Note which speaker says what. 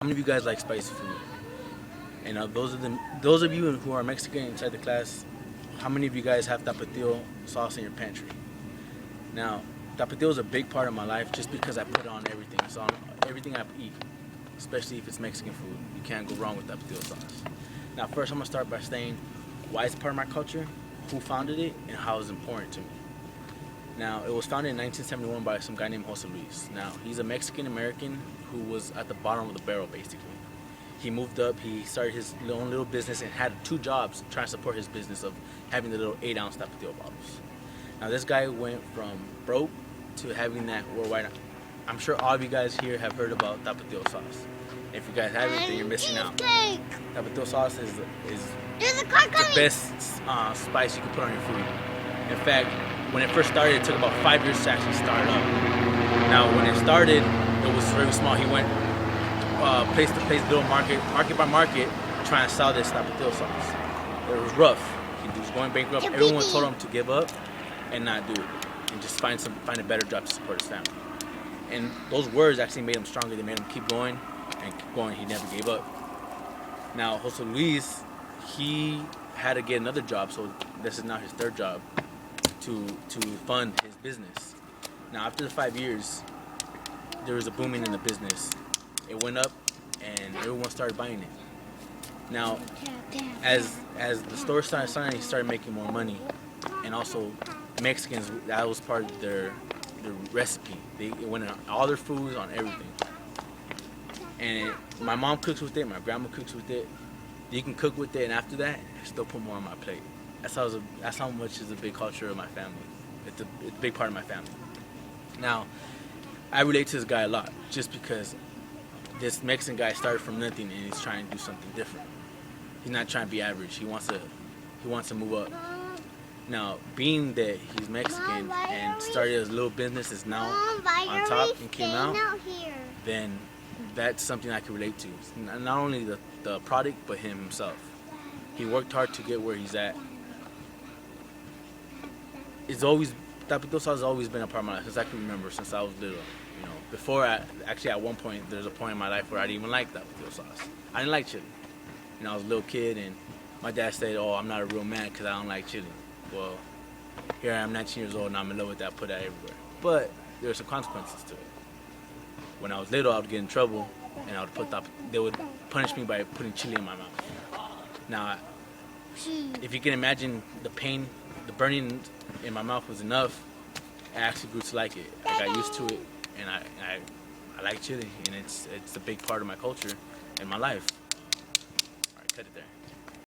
Speaker 1: How many of you guys like spicy food? And those of you who are Mexican inside the class, how many of you guys have tapatio sauce in your pantry? Now, tapatio is a big part of my life just because I put it on everything. It's on everything I eat, especially if it's Mexican food. You can't go wrong with tapatio sauce. Now, first I'm gonna start by saying why it's part of my culture, who founded it, and how it's important to me. Now, it was founded in 1971 by some guy named Jose Luis. Now, he's a Mexican American who was at the bottom of the barrel, basically. He moved up, he started his own little business and had 2 jobs trying to support his business of having the little 8-ounce tapatio bottles. Now, this guy went from broke to having that worldwide. I'm sure all of you guys here have heard about tapatio sauce. If you guys haven't, then you're missing out. Tapatio sauce is the best spice you can put on your food. In fact, when it first started, it took about 5 years to actually start up. Now, when it started, it was very small. He went place to place, little market by market, trying to sell this tapatio sauce. It was rough. He was going bankrupt. Everyone told him to give up and not do it, and just find a better job to support his family. And those words actually made him stronger. They made him keep going and keep going. He never gave up. Now, Jose Luis, he had to get another job, so this is now his 3rd job to fund his business. Now, after the 5 years, there was a booming in the business. It went up, and everyone started buying it. Now, as the store started selling, he started making more money, and also Mexicans, that was part of their recipe. It went on all their foods, on everything. And my mom cooks with it, my grandma cooks with it. You can cook with it, and after that, still put more on my plate. That's how much is a big culture of my family. It's a big part of my family. Now, I relate to this guy a lot, just because this Mexican guy started from nothing and he's trying to do something different. He's not trying to be average. He wants to move up. Now, being that he's Mexican and started his little business, is now on top and came out, then that's something I can relate to. Not only the product, but himself. He worked hard to get where he's at. Tapatio sauce has always been a part of my life since I can remember, since I was little. You know, before at one point, there's a point in my life where I didn't even like tapatio sauce. I didn't like chili. You know, I was a little kid, and my dad said, "Oh, I'm not a real man because I don't like chili." Well, here I am, 19 years old, and I'm in love with that. I put that everywhere. But there are some consequences to it. When I was little, I would get in trouble, and they would punish me by putting chili in my mouth. Now, if you can imagine the pain, the burning in my mouth was enough, I actually grew to like it. I got used to it, and I like chili, and it's a big part of my culture and my life.